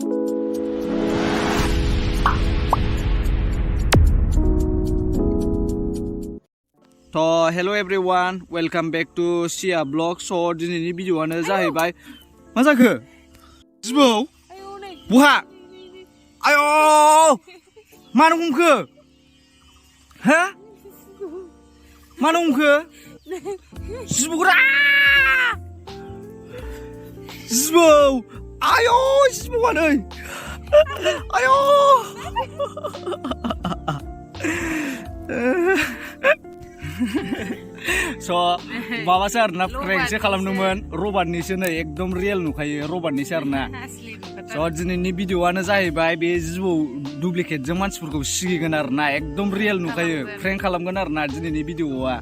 So hello everyone, welcome back to Sia Vlog. So दिनैनि भिडिअ'आनो जाहैबाय मा जाखो? जिबौ बहा? आय' मानो हमखो? हो? मानो हमखो? जिबौरा! जिबौ! आय' जिबौआ नै! आय' So माबासो आरोना प्रेंकसो खालामदोंमोन रबारनिसो नै एकदम रियेल नुखायो रबारनिसो आरोना स' दिनैनि भिडिअ'आनो जाहैबाय बे जिबौ डुप्लिकेटजों मानसिफोरखौ सिगिगोन आरोना एकदम रियेल नुखायो प्रेंक खालामगोन आरोना दिनैनि भिडिअ'आ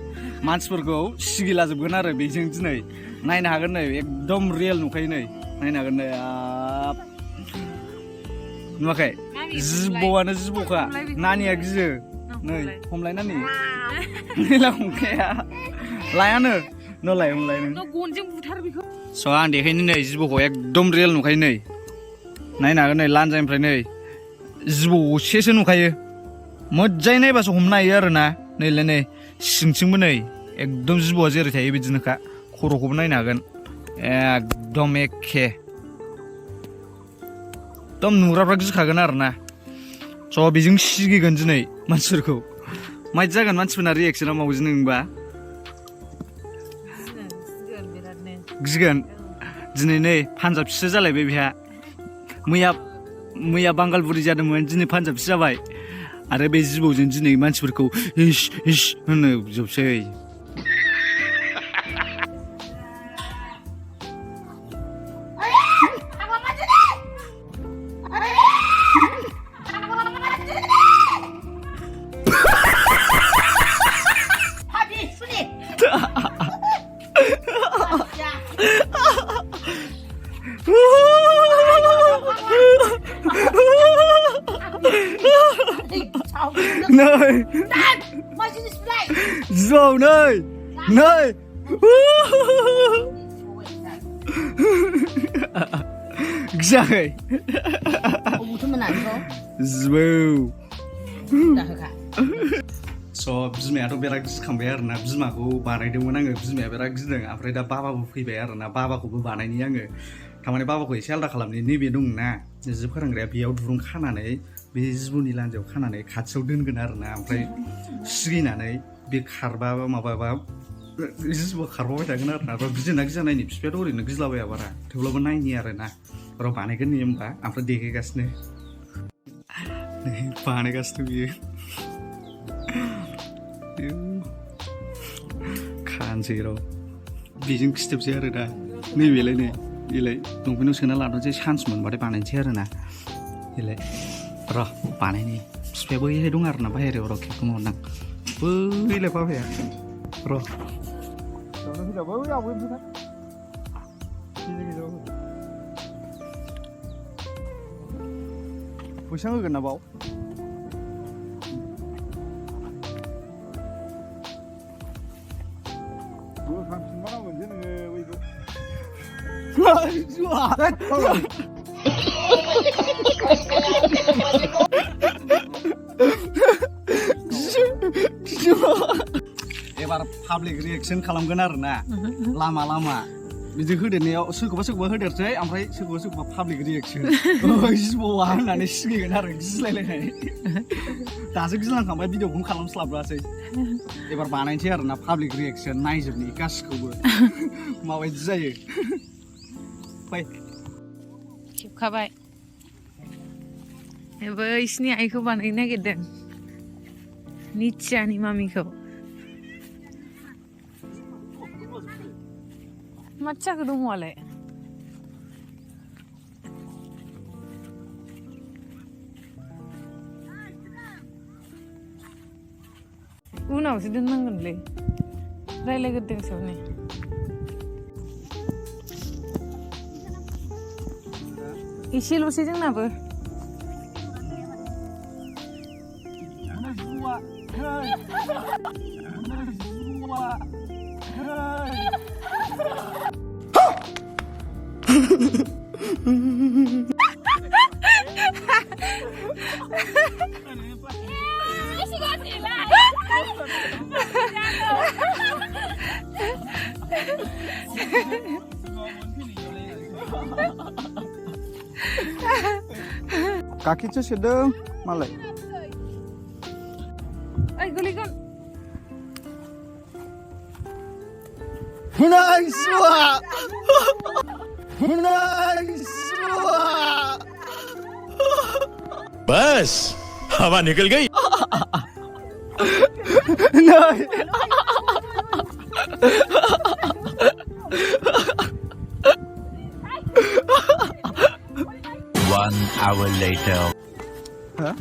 मानसिफोरखौ सिगिलाजोबगोन आरो बेजों दिनै नायनो हागोन नै एकदम रियेल नुखायो नै नायनो हागोन नै नुवाखै जिबौआनो जिबौखा नानिया गियो नै हमलाय नानि नैला हमखाया लायानो नलाय हमलाय नों गनजों बुथार बेखौ स' आं देखायनो नै जिबौखौ एकदम रियेल नुखायो नै नायनो हागोन नै लानजायनिफ्राय नै जिबौसेसो नुखायो मोजाङै नायबासो हमनो हायो आरोना नैलाय नै सिंथिंबो नै एकदम जिबौआ जेरै थायो बिदिनोखा खर'खौबो नायनो हागोन एकदम एखे एकदम नुग्राफ्रा गिखागोन आरोना स' बेजों सिगिगोन दिनै मानसिफोरखौ मायदि जागोन मानसिफोरना रिएक्सना मावजि नोंबा गिगोन दिनै नै पान्जाबसिसो जालायबाय बेहा मैया बांगालबुरि जादोंमोन दिनै पान्जाबसि जाबाय आरो बे जिबौजों दिनै मानसिफोरखौ इस इस होनो जोबसै Nơi Dầu nơi Nơi Gzai Dầu So बिमायाथ' बिराद गिखांबाय आरोना बिमाखौ बानायदोंमोन आङो बिमाया बिराद गिदों ओमफ्राय दा बाबाबो फैबाय आरोना बाबाखौबो बानायनि आङो थारमाने बाबाखौ एसे आलदा खालामनि नैबे दंना जि फोरोंग्राया बेयाव दुरुं खानानै बे जिबौनि लान्जायाव खानानै खाथियाव दोनगोन आरोना ओमफ्राय सिगिनानै बे खारबा माबाबा जिबौआ खारबाय थागोन आरोना र' गिदिंना गिजा नायनि बिफायाथ' ओरैनो गिज्लाबाया बारा थेवब्लाबो नायनि आरोना र' बानायगोन नि होमबा ओमफ्राय देखायगासिनो बानायगासिनो बियो खानसै र' बेजों खिथोबसै आरो दा नैबेलाय नै बेलाय दंफांआव सोना लादोंसै चान्स मोनबाथाय बानायनोसै आरोना बेलाय र' बानायनि बिफाया बैहाय दं आरोना बाहेरायाव र' खेबखौ हरनां बैलाय बाबाया र' बैसां होगोन ना बाव एबार पाब्लिक रिएक्सन खालामगोन आरोना लामा लामा बिदि होदेरनायाव सोरखौबा होदेरसै ओमफ्राय सोरखौबा पाब्लिक रिएक्सन जिबौआ होननानै सिगिगोन आरो गिज्लायलायनाय दासो गिज्लांखांबाय भिडिअखौनो खालामस्लाबासै एबार बानायनोसै आरोना पाब्लिक रिएक्सन नायजोबनि गासिखौबो माबायदि जायो फै खेबखाबाय बैसिनि आइखौ बानायनो नागिरदों निथियानि मामिखौ मा जाखो दङआलाय उनावसो दोननांगोनलै रायलायग्रोदोंसो नै एसेल'सै जोंनाबो kakinya sedang malai. गोलैगोन Nice one! Nice one! बस हवा निकल गई। Nice! 1 hour later. Hah?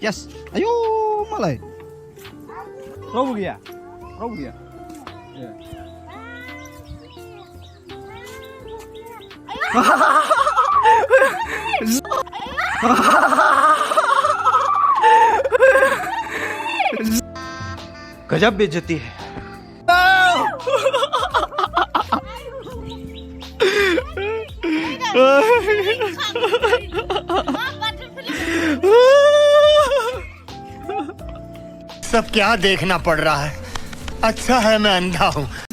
Yes. Ayo, malai. Robo gaya. Robo gaya. Yeah. गजब बेइज्जती है। सब क्या देखना पड़ रहा है। अच्छा है मैं अंधा हूँ।